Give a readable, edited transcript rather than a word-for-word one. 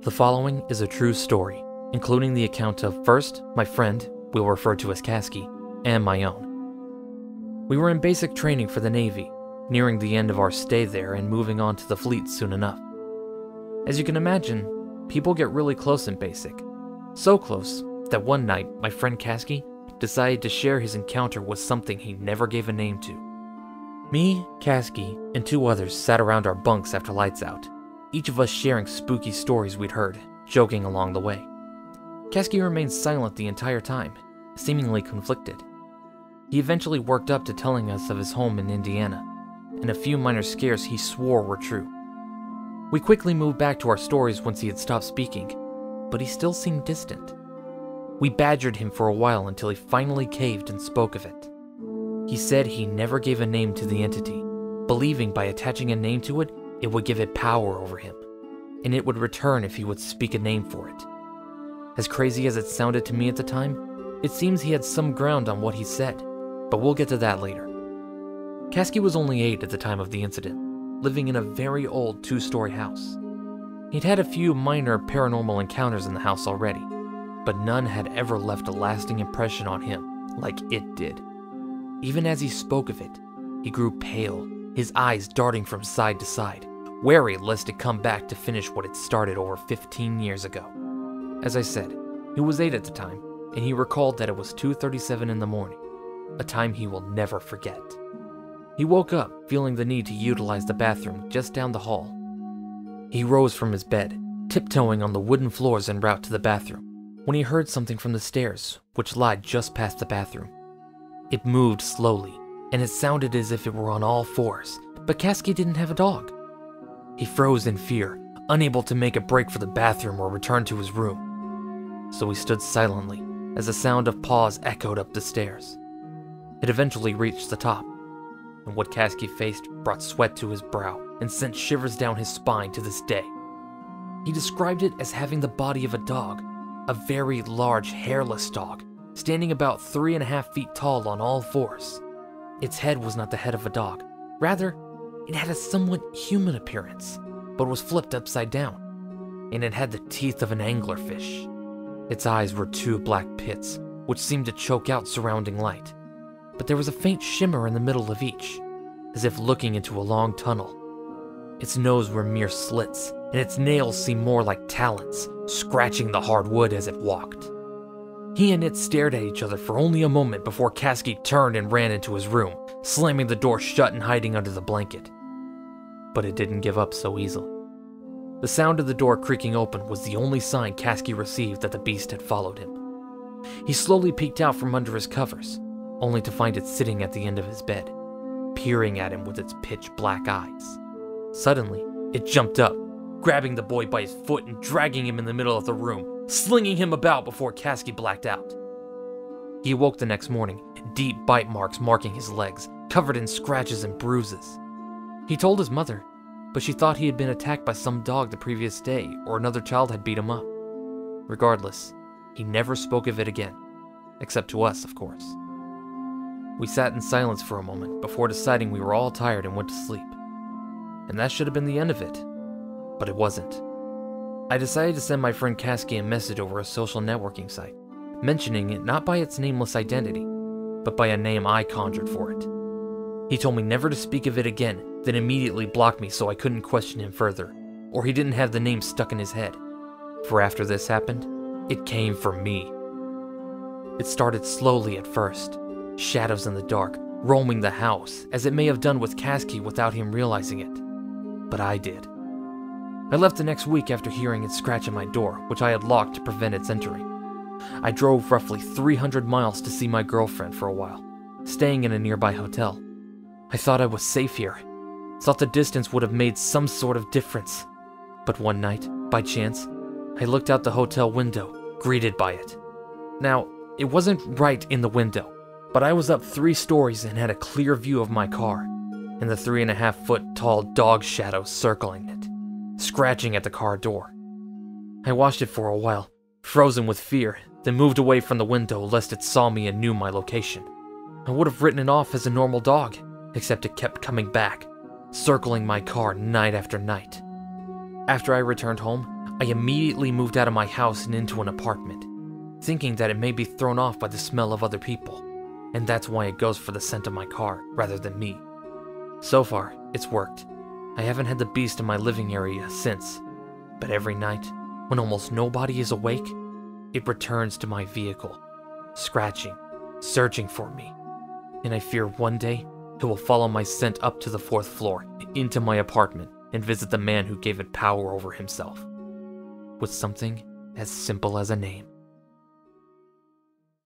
The following is a true story, including the account of first, my friend, we'll refer to as Kasky, and my own. We were in basic training for the Navy, nearing the end of our stay there and moving on to the fleet soon enough. As you can imagine, people get really close in basic. So close that one night my friend Kasky decided to share his encounter with something he never gave a name to. Me, Kasky, and two others sat around our bunks after lights out, each of us sharing spooky stories we'd heard, joking along the way. Kasky remained silent the entire time, seemingly conflicted. He eventually worked up to telling us of his home in Indiana, and a few minor scares he swore were true. We quickly moved back to our stories once he had stopped speaking, but he still seemed distant. We badgered him for a while until he finally caved and spoke of it. He said he never gave a name to the entity, believing by attaching a name to it, it would give it power over him, and it would return if he would speak a name for it. As crazy as it sounded to me at the time, it seems he had some ground on what he said, but we'll get to that later. Kasky was only 8 at the time of the incident, living in a very old 2-story house. He'd had a few minor paranormal encounters in the house already, but none had ever left a lasting impression on him like it did. Even as he spoke of it, he grew pale, his eyes darting from side to side, wary lest it come back to finish what it started over 15 years ago. As I said, he was 8 at the time, and he recalled that it was 2:37 in the morning, a time he will never forget. He woke up feeling the need to utilize the bathroom just down the hall. He rose from his bed, tiptoeing on the wooden floors en route to the bathroom, when he heard something from the stairs, which lied just past the bathroom. It moved slowly, and it sounded as if it were on all fours, but Kasky didn't have a dog. He froze in fear, unable to make a break for the bathroom or return to his room. So he stood silently as the sound of paws echoed up the stairs. It eventually reached the top, and what Kasky faced brought sweat to his brow and sent shivers down his spine to this day. He described it as having the body of a dog, a very large hairless dog, standing about 3.5 feet tall on all fours. Its head was not the head of a dog. Rather, it had a somewhat human appearance, but was flipped upside down, and it had the teeth of an anglerfish. Its eyes were 2 black pits, which seemed to choke out surrounding light, but there was a faint shimmer in the middle of each, as if looking into a long tunnel. Its nose were mere slits, and its nails seemed more like talons, scratching the hard wood as it walked. He and it stared at each other for only a moment before Kasky turned and ran into his room, slamming the door shut and hiding under the blanket. But it didn't give up so easily. The sound of the door creaking open was the only sign Kasky received that the beast had followed him. He slowly peeked out from under his covers, only to find it sitting at the end of his bed, peering at him with its pitch black eyes. Suddenly, it jumped up, grabbing the boy by his foot and dragging him in the middle of the room, slinging him about before Kasky blacked out. He awoke the next morning, deep bite marks marking his legs, covered in scratches and bruises. He told his mother, but she thought he had been attacked by some dog the previous day or another child had beat him up. Regardless, he never spoke of it again, except to us, of course. We sat in silence for a moment before deciding we were all tired and went to sleep. And that should have been the end of it, but it wasn't. I decided to send my friend Kasky a message over a social networking site, mentioning it not by its nameless identity, but by a name I conjured for it. He told me never to speak of it again, then immediately blocked me so I couldn't question him further, or he didn't have the name stuck in his head. For after this happened, it came for me. It started slowly at first, shadows in the dark, roaming the house, as it may have done with Kasky without him realizing it. But I did. I left the next week after hearing it scratch at my door, which I had locked to prevent its entering. I drove roughly 300 miles to see my girlfriend for a while, staying in a nearby hotel. I thought I was safe here, thought the distance would have made some sort of difference. But one night, by chance, I looked out the hotel window, greeted by it. Now, it wasn't right in the window, but I was up 3 stories and had a clear view of my car, and the 3.5-foot tall dog shadow circling it, scratching at the car door. I watched it for a while, frozen with fear, then moved away from the window lest it saw me and knew my location. I would have written it off as a normal dog, except it kept coming back, circling my car night after night. After I returned home, I immediately moved out of my house and into an apartment, thinking that it may be thrown off by the smell of other people, and that's why it goes for the scent of my car rather than me. So far, it's worked. I haven't had the beast in my living area since, but every night, when almost nobody is awake, it returns to my vehicle, scratching, searching for me, and I fear one day it will follow my scent up to the 4th floor, into my apartment, and visit the man who gave it power over himself, with something as simple as a name.